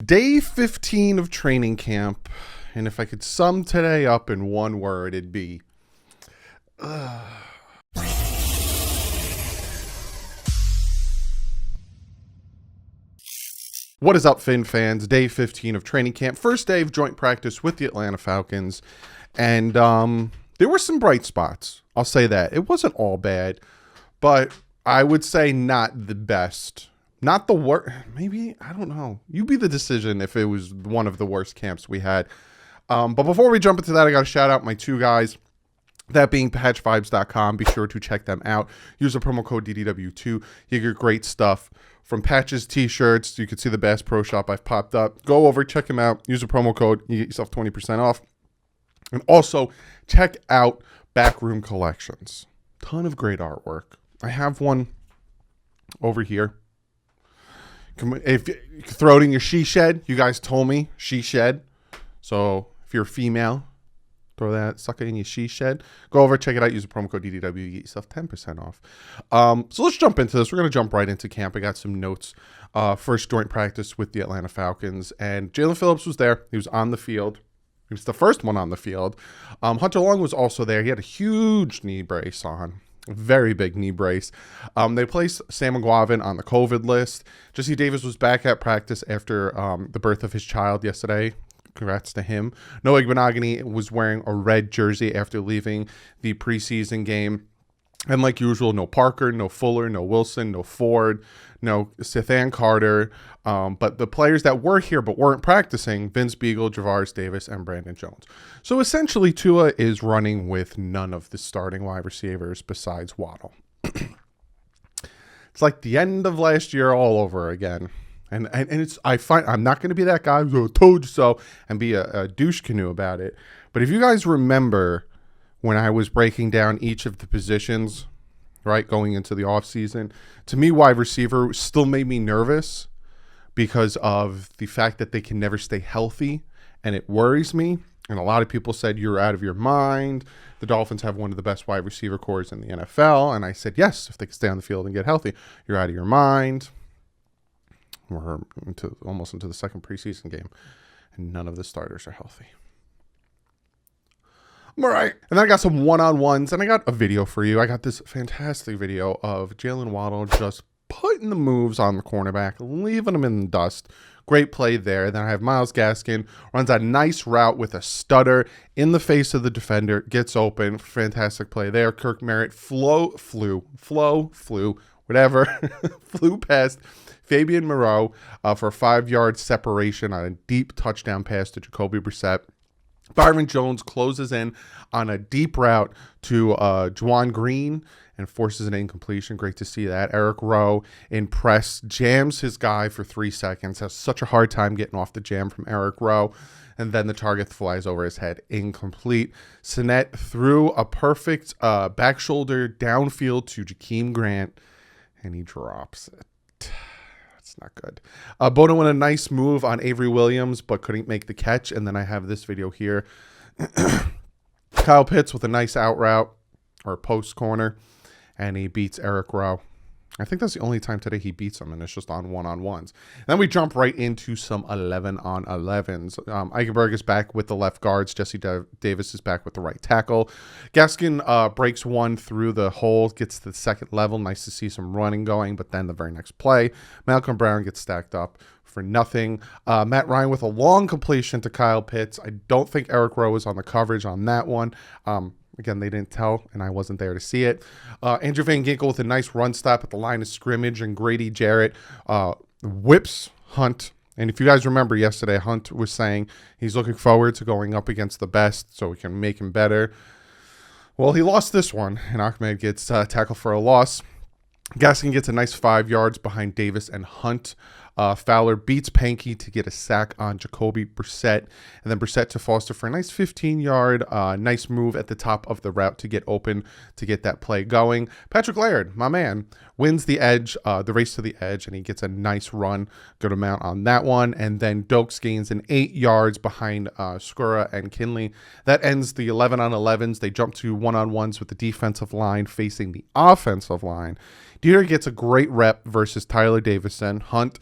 Day 15 of training camp, and if I could sum today up in one word, it'd be What is up, Fin fans? Day 15 of training camp, first day of joint practice with the Atlanta Falcons, and there were some bright spots. I'll say that. It wasn't all bad, but I would say not the best. Not the worst. Maybe, I don't know. You be the decision if it was one of the worst camps we had. But before we jump into that, I got to shout out my two guys. That being patchvibes.com. Be sure to check them out. Use the promo code DDW2. You get great stuff from patches, t-shirts. You can see the Bass Pro Shop I've popped up. Go over, check them out. Use the promo code. You get yourself 20% off. And also, check out Backroom Collections. Ton of great artwork. I have one over here. If you throw it in your she shed, you guys told me she shed. So if you're a female, throw that sucker in your she shed. Go over, check it out. Use the promo code DDW. You get yourself 10% off. So let's jump into this. We're going to jump right into camp. I got some notes. First joint practice with the Atlanta Falcons. And Jalen Phillips was there. He was on the field. He was the first one on the field. Hunter Long was also there. He had a huge knee brace on. Very big knee brace. They placed Sam McGuavin on the COVID list. Jesse Davis was back at practice after the birth of his child yesterday. Congrats to him. Noah Igbenogany was wearing a red jersey after leaving the preseason game. And like usual, no Parker, no Fuller, no Wilson, no Ford, no Sithan Carter. But the players that were here but weren't practicing, Vince Beagle, Javaris Davis, and Brandon Jones. So essentially, Tua is running with none of the starting wide receivers besides Waddle. It's like the end of last year all over again. And I'm not going to be that guy who told you so and be a douche canoe about it. But if you guys remember when I was breaking down each of the positions, right, going into the offseason, to me, wide receiver still made me nervous because of the fact that they can never stay healthy, and it worries me. And a lot of people said, you're out of your mind. The Dolphins have one of the best wide receiver cores in the NFL. And I said, yes, if they can stay on the field and get healthy, you're out of your mind. We're almost into the second preseason game, and none of the starters are healthy. All right. And then I got some one-on-ones, and I got a video for you. I got this fantastic video of Jalen Waddle just putting the moves on the cornerback, leaving him in the dust. Great play there. Then I have Myles Gaskin, runs a nice route with a stutter in the face of the defender, gets open. Fantastic play there. Kirk Merritt flew past Fabian Moreau for a 5-yard separation on a deep touchdown pass to Jacoby Brissett. Byron Jones closes in on a deep route to Juwan Green and forces an incompletion. Great to see that. Eric Rowe in press jams his guy for 3 seconds. Has such a hard time getting off the jam from Eric Rowe. And then the target flies over his head. Incomplete. Sinnett threw a perfect back shoulder downfield to Jakeem Grant, and he drops it. Not good. Bono went a nice move on Avery Williams, but couldn't make the catch. And then I have this video here. Kyle Pitts with a nice out route or post corner, and he beats Eric Rowe. I think that's the only time today he beats him, and it's just on one-on-ones. Then we jump right into some 11-on-11s. Eichenberg is back with the left guards. Jesse Davis is back with the right tackle. Gaskin breaks one through the hole, gets to the second level. Nice to see some running going, but then the very next play, Malcolm Brown gets stacked up for nothing. Matt Ryan with a long completion to Kyle Pitts. I don't think Eric Rowe was on the coverage on that one. Again, they didn't tell, and I wasn't there to see it. Andrew Van Ginkel with a nice run stop at the line of scrimmage, and Grady Jarrett whips Hunt. And if you guys remember yesterday, Hunt was saying he's looking forward to going up against the best so we can make him better. Well, he lost this one, and Ahmed gets tackled for a loss. Gaskin gets a nice 5 yards behind Davis and Hunt. Fowler beats Pankey to get a sack on Jacoby Brissett, and then Brissett to Foster for a nice 15-yard, nice move at the top of the route to get open to get that play going. Patrick Laird, my man, wins the edge, the race to the edge, and he gets a nice run, good amount on that one. And then Dokes gains an 8 yards behind Skura and Kinley. That ends the 11-on-11s. They jump to one-on-ones with the defensive line facing the offensive line. Dieter gets a great rep versus Tyler Davison. Hunt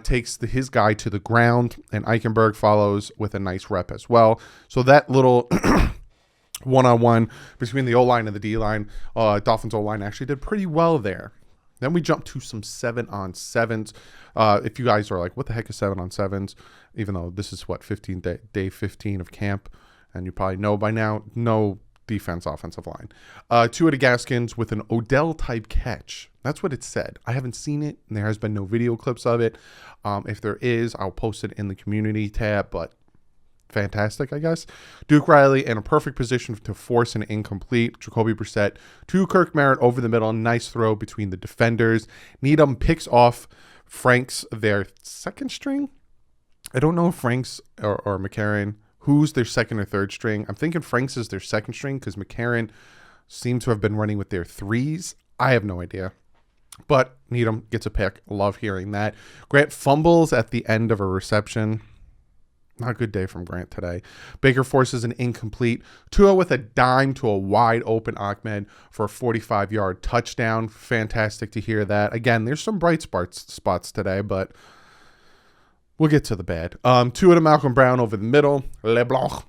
takes his guy to the ground, and Eichenberg follows with a nice rep as well. So that little one-on-one between the O-line and the D-line, Dolphins O-line actually did pretty well there. Then we jump to some 7-on-7s. If you guys are like, what the heck is 7-on-7s? Even though this is, day 15 of camp, and you probably know by now, no defense, offensive line. Tua Gaskins with an Odell-type catch. That's what it said. I haven't seen it, and there has been no video clips of it. If there is, I'll post it in the community tab, but fantastic, I guess. Duke Riley in a perfect position to force an incomplete. Jacoby Brissett to Kirk Merritt over the middle. Nice throw between the defenders. Needham picks off Franks, their second string. I don't know if Franks or McCarron, who's their second or third string. I'm thinking Franks is their second string because McCarron seemed to have been running with their threes. I have no idea. But Needham gets a pick. Love hearing that. Grant fumbles at the end of a reception. Not a good day from Grant today. Baker forces an incomplete. Tua with a dime to a wide open Ahmed for a 45-yard touchdown. Fantastic to hear that. Again, there's some bright spots today, but we'll get to the bad. Tua to Malcolm Brown over the middle. LeBlanc.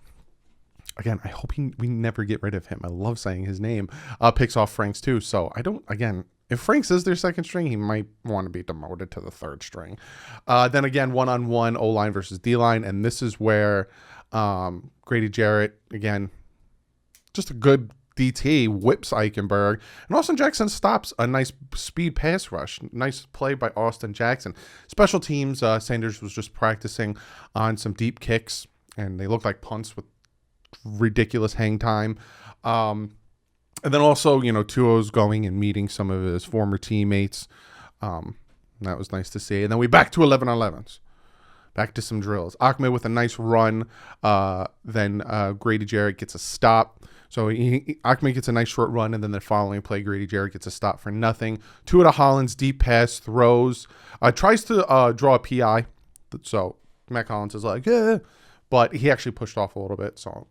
Again, I hope we never get rid of him. I love saying his name. Picks off Franks too. So if Franks is their second string, he might want to be demoted to the third string. Then again, one-on-one O-line versus D-line. And this is where Grady Jarrett, again, just a good DT, whips Eichenberg. And Austin Jackson stops a nice speed pass rush. Nice play by Austin Jackson. Special teams, Sanders was just practicing on some deep kicks. And they look like punts with ridiculous hang time. And then also, Tuo's going and meeting some of his former teammates. That was nice to see. And then we back to 11-on-11s. Back to some drills. Ahmed with a nice run. Then Grady Jarrett gets a stop. So Ahmed gets a nice short run, and then the following play, Grady Jarrett gets a stop for nothing. Tua to Hollins, deep pass, throws. Tries to draw a PI. So Matt Collins is like, yeah. But he actually pushed off a little bit, so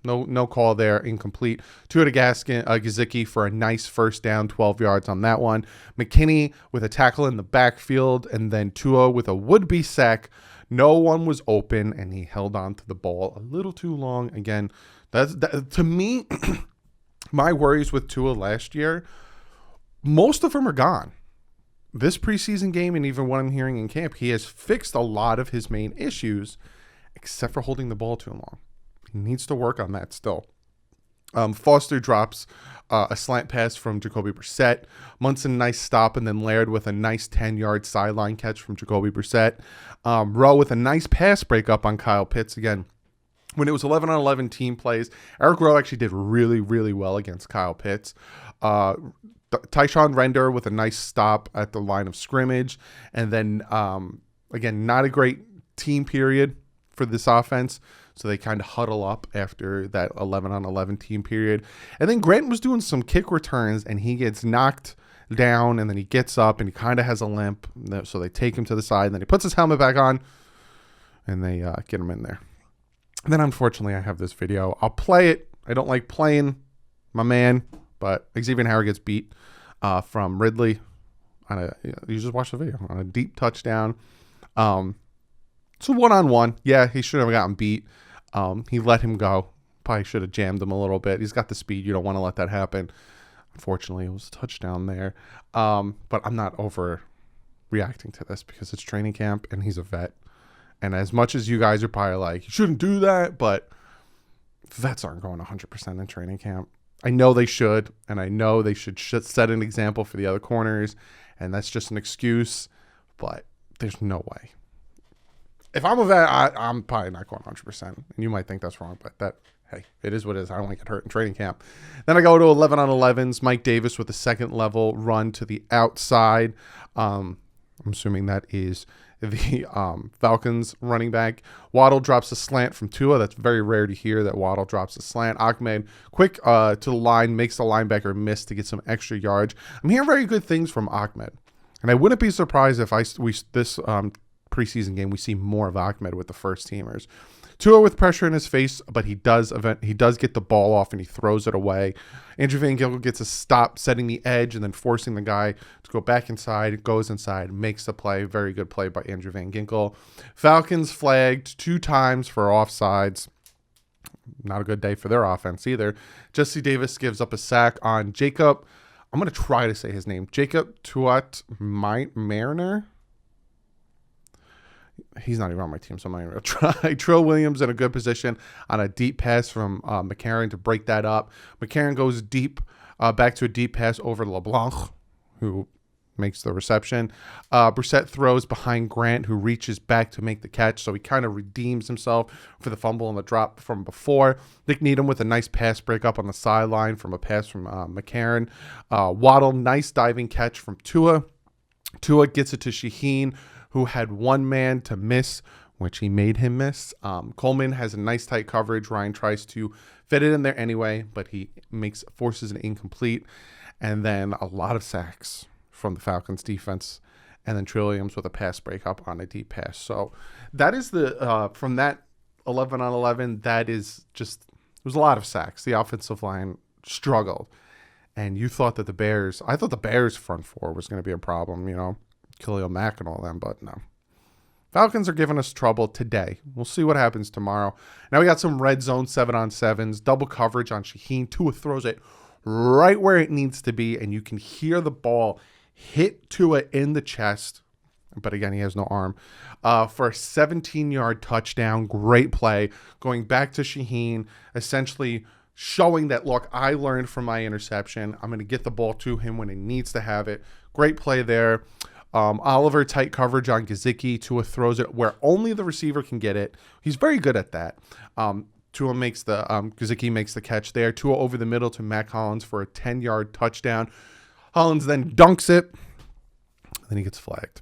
no call there, incomplete. Tua to Gesicki for a nice first down, 12 yards on that one. McKinney with a tackle in the backfield, and then Tua with a would-be sack. No one was open, and he held on to the ball a little too long. Again, to me, my worries with Tua last year, most of them are gone. This preseason game, and even what I'm hearing in camp, he has fixed a lot of his main issues, except for holding the ball too long. He needs to work on that still. Foster drops a slant pass from Jacoby Brissett. Munson, nice stop, and then Laird with a nice 10-yard sideline catch from Jacoby Brissett. Rowe with a nice pass breakup on Kyle Pitts. Again, when it was 11-on-11 team plays, Eric Rowe actually did really, really well against Kyle Pitts. Tyshawn Render with a nice stop at the line of scrimmage. And then, again, not a great team period for this offense. So they kind of huddle up after that 11-on-11 team period. And then Grant was doing some kick returns, and he gets knocked down, and then he gets up, and he kind of has a limp. So they take him to the side, and then he puts his helmet back on, and they get him in there. And then, unfortunately, I have this video. I'll play it. I don't like playing my man, but Xavier Howard gets beat from Ridley. You just watch the video. On a deep touchdown. So one-on-one. Yeah, he should have gotten beat. He let him go. Probably should have jammed him a little bit. He's got the speed. You don't want to let that happen. Unfortunately, it was a touchdown there. But I'm not overreacting to this because it's training camp and he's a vet. And as much as you guys are probably like, you shouldn't do that, but vets aren't going 100% in training camp. I know they should, and I know they should set an example for the other corners, and that's just an excuse, but there's no way. If I'm a vet, I'm probably not going 100%. And you might think that's wrong, but hey, it is what it is. I don't want to get hurt in training camp. Then I go to 11-on-11s. Mike Davis with a second level run to the outside. I'm assuming that is the Falcons running back. Waddle drops a slant from Tua. That's very rare to hear that Waddle drops a slant. Ahmed quick to the line, makes the linebacker miss to get some extra yards. I'm hearing very good things from Ahmed. And I wouldn't be surprised if this preseason game, we see more of Ahmed with the first teamers. Tua with pressure in his face, but he does get the ball off and he throws it away. Andrew Van Ginkel gets a stop, setting the edge and then forcing the guy to go back inside, goes inside, makes the play. Very good play by Andrew Van Ginkel. Falcons flagged 2 times for offsides. Not a good day for their offense either. Jesse Davis gives up a sack on Jacob. I'm going to try to say his name. Jacob Tuat Mariner. He's not even on my team, so I'm not even going to try. Trill Williams in a good position on a deep pass from McCarron to break that up. McCarron goes deep, back to a deep pass over LeBlanc, who makes the reception. Brissett throws behind Grant, who reaches back to make the catch, so he kind of redeems himself for the fumble and the drop from before. Nick Needham with a nice pass break up on the sideline from a pass from McCarron. Waddle, nice diving catch from Tua. Tua gets it to Shaheen, who had one man to miss, which he made him miss. Coleman has a nice tight coverage. Ryan tries to fit it in there anyway, but he forces it incomplete. And then a lot of sacks from the Falcons defense. And then Trill Williams with a pass breakup on a deep pass. So that is from that 11 on 11, that is just, there was a lot of sacks. The offensive line struggled. And you thought that I thought the Bears front four was going to be a problem, Khalil Mack and all them, but no. Falcons are giving us trouble today. We'll see what happens tomorrow. Now we got some red zone 7-on-7s, double coverage on Shaheen. Tua throws it right where it needs to be, and you can hear the ball hit Tua in the chest. But again, he has no arm. For a 17-yard touchdown, great play. Going back to Shaheen, essentially showing that, look, I learned from my interception. I'm going to get the ball to him when he needs to have it. Great play there. Oliver, tight coverage on Gesicki. Tua throws it where only the receiver can get it. He's very good at that. Gesicki makes the catch there. Tua over the middle to Mac Hollins for a 10-yard touchdown. Hollins then dunks it. Then he gets flagged.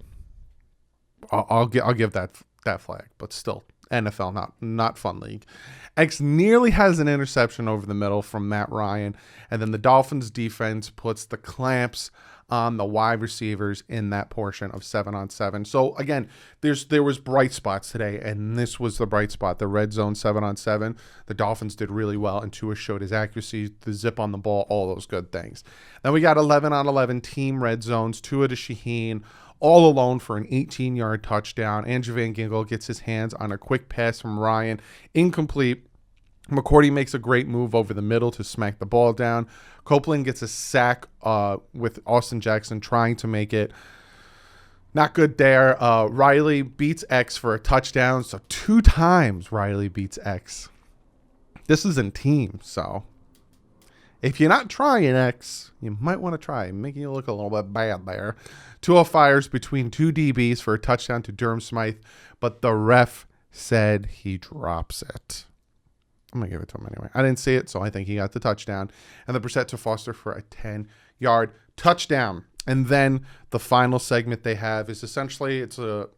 I'll give that flag, but still, NFL, not fun league. X nearly has an interception over the middle from Matt Ryan, and then the Dolphins defense puts the clamps on the wide receivers in that portion of 7-on-7. So again, there was bright spots today, and this was the bright spot. The red zone 7-on-7. The Dolphins did really well, and Tua showed his accuracy, the zip on the ball, all those good things. Then we got 11-on-11 team red zones. Tua to Shaheen, all alone for an 18-yard touchdown. Andrew Van Ginkel gets his hands on a quick pass from Ryan, incomplete. McCourty makes a great move over the middle to smack the ball down. Copeland gets a sack with Austin Jackson trying to make it. Not good there. Riley beats X for a touchdown. So 2 times Riley beats X. This is in team, so if you're not trying X, you might want to try. Making you look a little bit bad there. Tua fires between 2 DBs for a touchdown to Durham Smythe, but the ref said he drops it. I'm going to give it to him anyway. I didn't see it, so I think he got the touchdown. And the Brissett to Foster for a 10-yard touchdown. And then the final segment they have is essentially it's a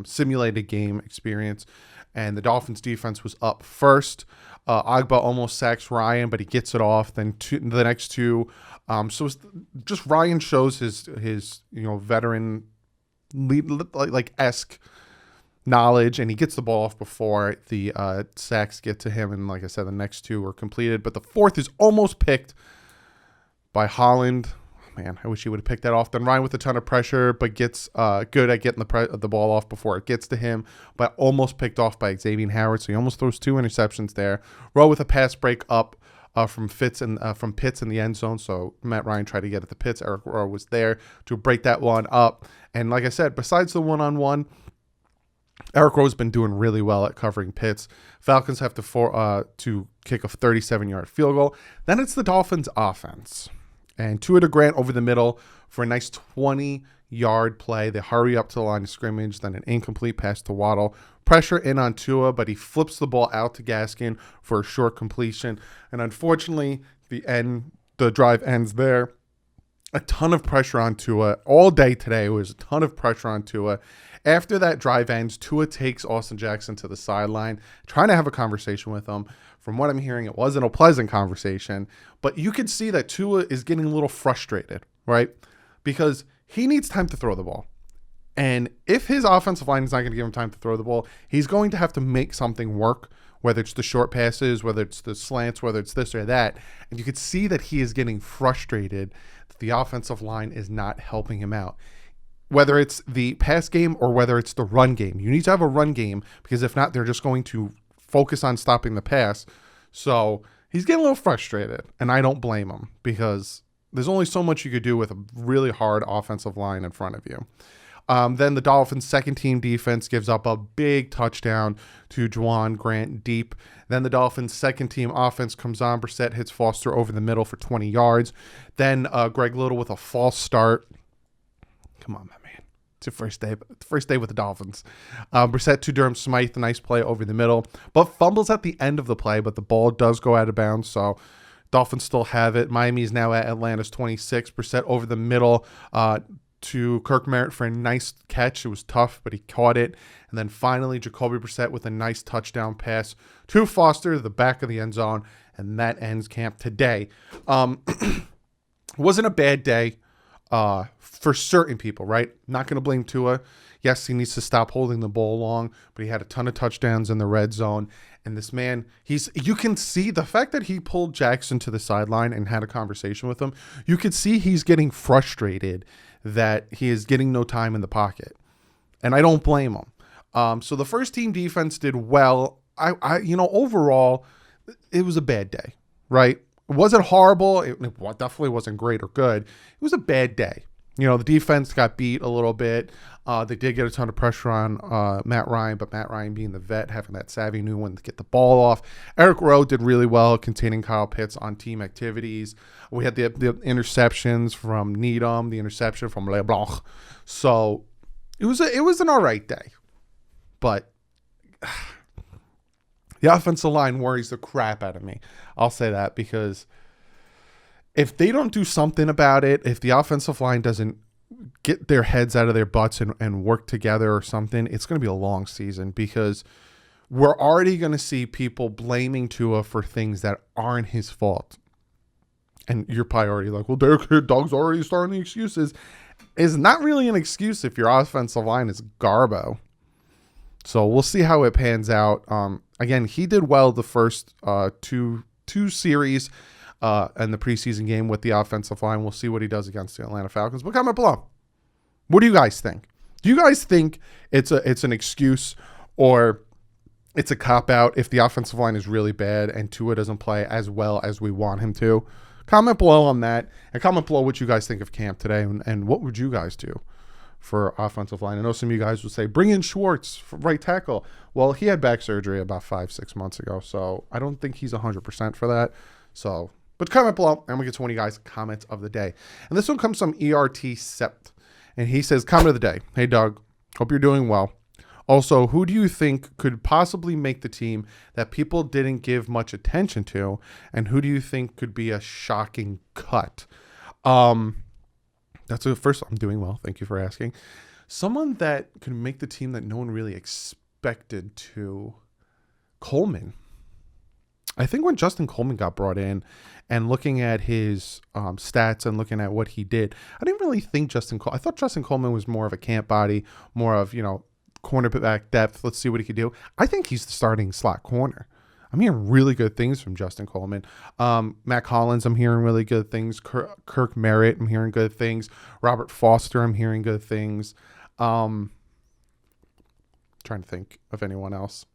simulated game experience. And the Dolphins defense was up first. Agba almost sacks Ryan, but he gets it off. Then the next two. So it's just Ryan shows his veteran esque knowledge, and he gets the ball off before the sacks get to him. And like I said, the next 2 were completed, but the 4th is almost picked by Holland. Man, I wish he would have picked that off. Then Ryan with a ton of pressure, but gets good at getting the ball off before it gets to him, but almost picked off by Xavier Howard. So he almost throws 2 interceptions there. Rowe with a pass break up from Pitts in the end zone. So Matt Ryan tried to get at the Pitts. Eric Rowe was there to break that one up. And like I said, besides the one-on-one, Eric Rowe's been doing really well at covering Pitts. Falcons have to kick a 37-yard field goal. Then it's the Dolphins' offense. And Tua to Grant over the middle for a nice 20-yard play. They hurry up to the line of scrimmage. Then an incomplete pass to Waddle. Pressure in on Tua, but he flips the ball out to Gaskin for a short completion. And unfortunately, the drive ends there. A ton of pressure on Tua. All day today was a ton of pressure on Tua. After that drive ends, Tua takes Austin Jackson to the sideline, trying to have a conversation with him. From what I'm hearing, it wasn't a pleasant conversation, but you could see that Tua is getting a little frustrated, right? Because he needs time to throw the ball. And if his offensive line is not going to give him time to throw the ball, he's going to have to make something work, whether it's the short passes, whether it's the slants, whether it's this or that. And you could see that he is getting frustrated that the offensive line is not helping him out. Whether it's the pass game or whether it's the run game. You need to have a run game, because if not, they're just going to focus on stopping the pass. So he's getting a little frustrated, and I don't blame him, because there's only so much you could do with a really hard offensive line in front of you. Then the Dolphins' second-team defense gives up a big touchdown to Juwan Grant deep. Then the Dolphins' second-team offense comes on. Brissett hits Foster over the middle for 20 yards. Then Greg Little with a false start. Come on, my man. It's your first day with the Dolphins. Brissett to Durham Smythe, nice play over the middle, but fumbles at the end of the play, but the ball does go out of bounds, so Dolphins still have it. Miami's now at Atlanta's 26. Brissett over the middle to Kirk Merritt for a nice catch. It was tough, but he caught it. And then finally, Jacoby Brissett with a nice touchdown pass to Foster, the back of the end zone, and that ends camp today. It wasn't a bad day for certain people, right? Not going to blame Tua. Yes, he needs to stop holding the ball long, but he had a ton of touchdowns in the red zone. And this man, you can see the fact that he pulled Jackson to the sideline and had a conversation with him. You could see he's getting frustrated that he is getting no time in the pocket. And I don't blame him. So the first team defense did well. Overall, it was a bad day, right? It wasn't horrible. It definitely wasn't great or good. It was a bad day. The defense got beat a little bit. They did get a ton of pressure on Matt Ryan, but Matt Ryan being the vet, having that savvy new one to get the ball off. Eric Rowe did really well containing Kyle Pitts on team activities. We had the interceptions from Needham, the interception from LeBlanc. So it was an all right day. But the offensive line worries the crap out of me. I'll say that, because if they don't do something about it, if the offensive line doesn't get their heads out of their butts and work together or something, it's going to be a long season, because we're already going to see people blaming Tua for things that aren't his fault. And you're probably already like, well, Derek Doug's already starting the excuses. It's not really an excuse if your offensive line is garbo. So we'll see how it pans out. Again, he did well the first two series in the preseason game with the offensive line. We'll see what he does against the Atlanta Falcons. But comment below. What do you guys think? Do you guys think it's an excuse, or it's a cop-out if the offensive line is really bad and Tua doesn't play as well as we want him to? Comment below on that, and comment below what you guys think of camp today, and what would you guys do for offensive line. I know some of you guys would say, bring in Schwartz for right tackle. Well, he had back surgery about 5-6 months ago, so I don't think he's 100% for that. So, but comment below, and we get to one of you guys' comments of the day. And this one comes from ERT Sept, and he says, comment of the day. Hey, Doug, hope you're doing well. Also, who do you think could possibly make the team that people didn't give much attention to, and who do you think could be a shocking cut? That's the first. I'm doing well. Thank you for asking. Someone that could make the team that no one really expected to. Coleman. I think when Justin Coleman got brought in, and looking at his stats and looking at what he did, I didn't really think I thought Justin Coleman was more of a camp body, more of, cornerback depth. Let's see what he could do. I think he's the starting slot corner. I'm hearing really good things from Justin Coleman. Matt Collins, I'm hearing really good things. Kirk Merritt, I'm hearing good things. Robert Foster, I'm hearing good things. Trying to think of anyone else.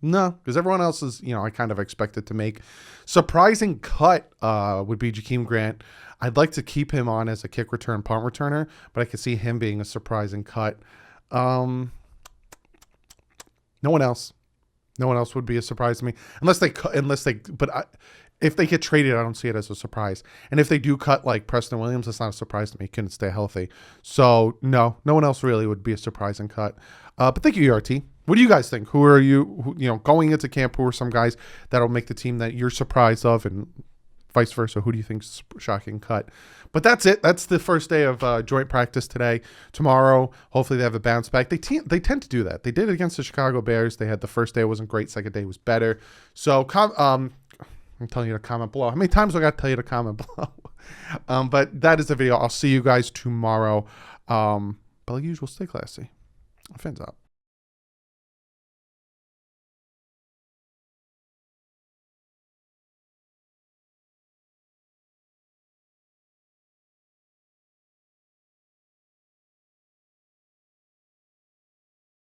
No, because everyone else is, I kind of expected to make. Surprising cut would be Jakeem Grant. I'd like to keep him on as a kick return, punt returner, but I could see him being a surprising cut. No one else. No one else would be a surprise to me, if they get traded, I don't see it as a surprise. And if they do cut like Preston Williams, that's not a surprise to me. He couldn't stay healthy. So no one else really would be a surprising cut. But thank you, ERT. What do you guys think? Who are you, going into camp? Who are some guys that'll make the team that you're surprised of, and vice versa? Who do you think's shocking cut? But that's it. That's the first day of joint practice today. Tomorrow, hopefully they have a bounce back. They tend to do that. They did it against the Chicago Bears. They had the first day wasn't great. Second day was better. So I'm telling you to comment below. How many times do I got to tell you to comment below? But that is the video. I'll see you guys tomorrow. But But like usual, stay classy. Fins up.